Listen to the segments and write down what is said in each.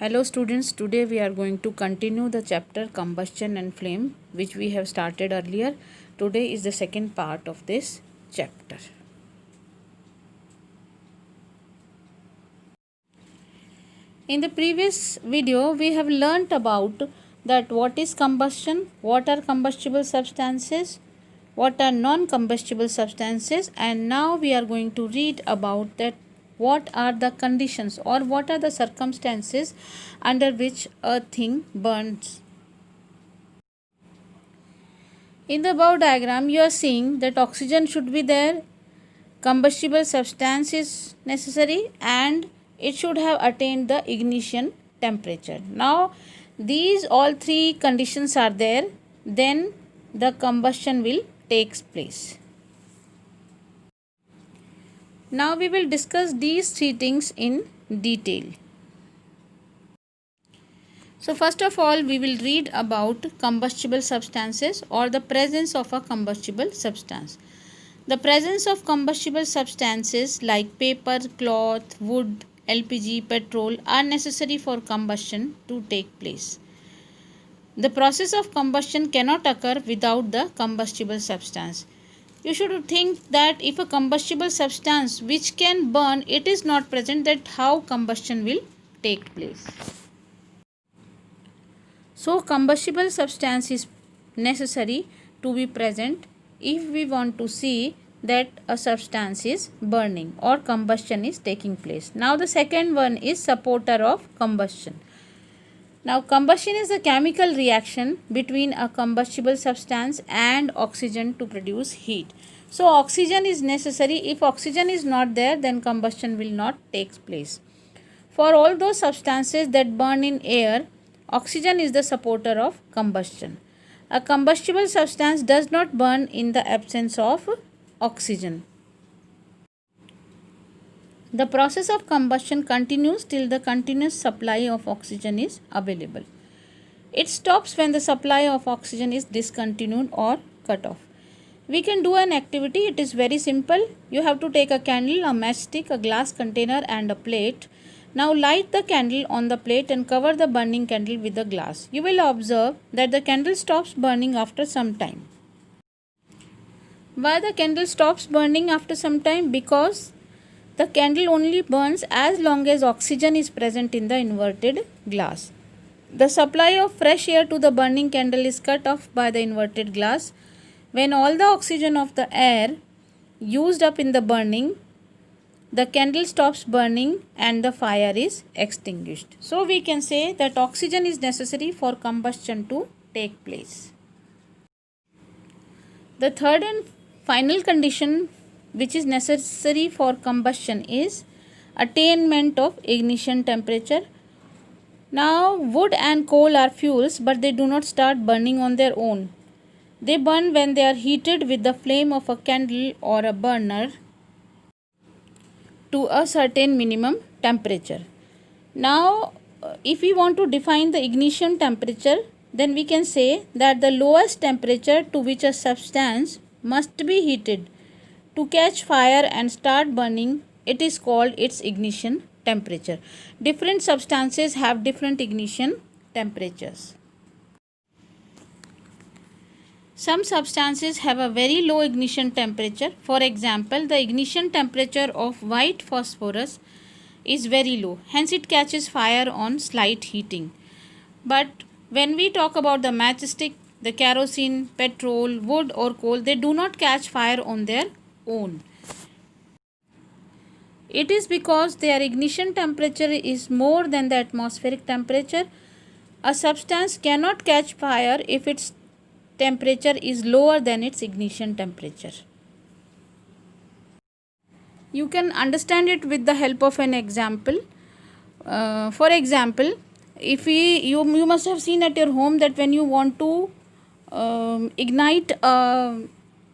Hello students, today we are going to continue the chapter Combustion and Flame which we have started earlier. Today is the second part of this chapter. In the previous video we have learnt about that what is combustion, what are combustible substances, what are non-combustible substances, and now we are going to read about that what are the conditions or what are the circumstances under which a thing burns. In the above diagram you are seeing that oxygen should be there, combustible substance is necessary, and it should have attained the ignition temperature. Now these all three conditions are there, then the combustion will take place. Now we will discuss these three things in detail. So first of all we will read about combustible substances or the presence of a combustible substance. The presence of combustible substances like paper, cloth, wood, LPG, petrol are necessary for combustion to take place. The process of combustion cannot occur without the combustible substance. You should think that if a combustible substance which can burn, it is not present, that how combustion will take place. So combustible substance is necessary to be present if we want to see that a substance is burning or combustion is taking place. Now the second one is supporter of combustion. Now combustion is a chemical reaction between a combustible substance and oxygen to produce heat. So oxygen is necessary. If oxygen is not there, then combustion will not take place. For all those substances that burn in air, oxygen is the supporter of combustion. A combustible substance does not burn in the absence of oxygen. The process of combustion continues till the continuous supply of oxygen is available. It stops when the supply of oxygen is discontinued or cut off. We can do an activity. It is very simple. You have to take a candle, a matchstick, a glass container and a plate. Now light the candle on the plate and cover the burning candle with the glass. You will observe that the candle stops burning after some time. Why the candle stops burning after some time? Because the candle only burns as long as oxygen is present in the inverted glass. The supply of fresh air to the burning candle is cut off by the inverted glass. When all the oxygen of the air used up in the burning, the candle stops burning and the fire is extinguished. So we can say that oxygen is necessary for combustion to take place. The third and final condition which is necessary for combustion is attainment of ignition temperature. Now wood and coal are fuels, but they do not start burning on their own. They burn when they are heated with the flame of a candle or a burner to a certain minimum temperature. Now if we want to define the ignition temperature, then we can say that the lowest temperature to which a substance must be heated to catch fire and start burning, it is called its ignition temperature. Different substances have different ignition temperatures. Some substances have a very low ignition temperature. For example, the ignition temperature of white phosphorus is very low. Hence it catches fire on slight heating. But when we talk about the matchstick, the kerosene, petrol, wood or coal, they do not catch fire on their own. It is because their ignition temperature is more than the atmospheric temperature. A substance cannot catch fire if its temperature is lower than its ignition temperature. You can understand it with the help of an example. For example, if you must have seen at your home that when you want to ignite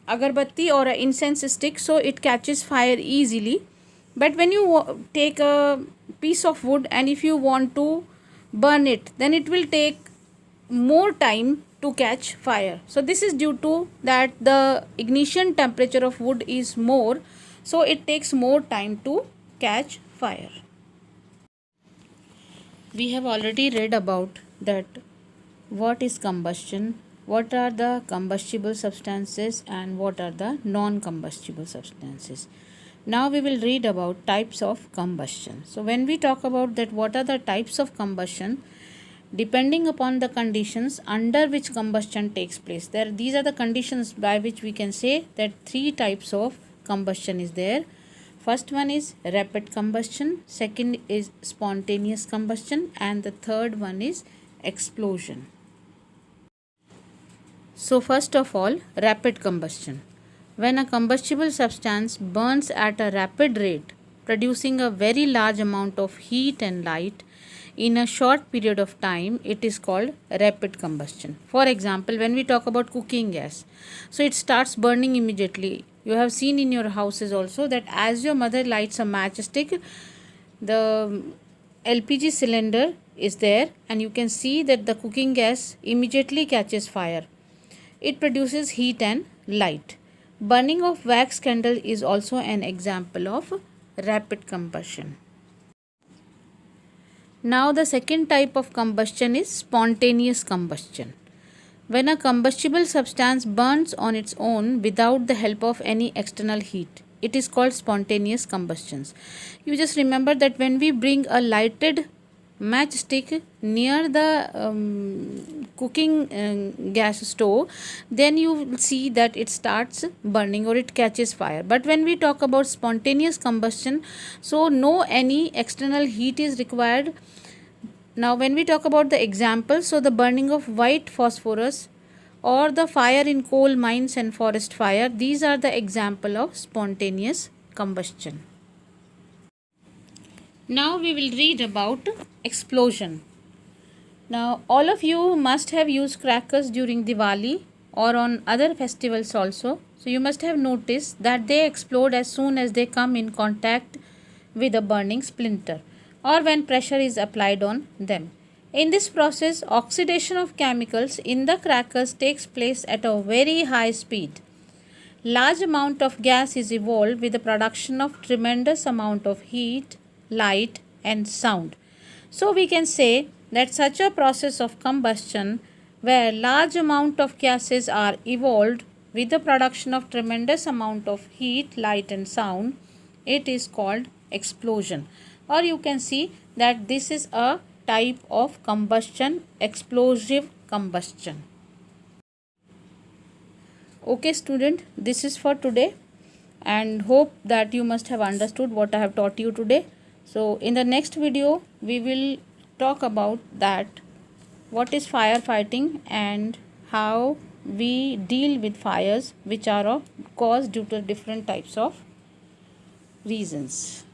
agarbatti or an incense stick, so it catches fire easily. But when you take a piece of wood and if you want to burn it, then it will take more time to catch fire. So this is due to that the ignition temperature of wood is more, so it takes more time to catch fire. we have already read about that what is combustion, what are the combustible substances, and what are the non-combustible substances. Now we will read about types of combustion. So when we talk about that what are the types of combustion, depending upon the conditions under which combustion takes place, these are the conditions by which we can say that three types of combustion is there. First one is rapid combustion, second is spontaneous combustion, and the third one is explosion. So first of all, rapid combustion. When a combustible substance burns at a rapid rate, producing a very large amount of heat and light in a short period of time, it is called rapid combustion. For example, when we talk about cooking gas, so it starts burning immediately. You have seen in your houses also that as your mother lights a matchstick, the LPG cylinder is there and you can see that the cooking gas immediately catches fire. It produces heat and light. Burning of wax candle is also an example of rapid combustion. Now the second type of combustion is spontaneous combustion. When a combustible substance burns on its own without the help of any external heat, it is called spontaneous combustions. You just remember that when we bring a lighted matchstick near the cooking gas stove, then you will see that it starts burning or it catches fire. But when we talk about spontaneous combustion, so no any external heat is required. Now when we talk about the examples, so the burning of white phosphorus or the fire in coal mines and forest fire, these are the example of spontaneous combustion. Now we will read about explosion. Now all of you must have used crackers during Diwali or on other festivals also. So you must have noticed that they explode as soon as they come in contact with a burning splinter or when pressure is applied on them. In this process, oxidation of chemicals in the crackers takes place at a very high speed. Large amount of gas is evolved with the production of tremendous amount of heat, light and sound. So we can say that such a process of combustion where large amount of gases are evolved with the production of tremendous amount of heat, light and sound, it is called explosion. Or you can see that this is a type of combustion, explosive combustion. Okay student, this is for today and hope that you must have understood what I have taught you today. So in the next video we will talk about that what is firefighting and how we deal with fires which are caused due to different types of reasons.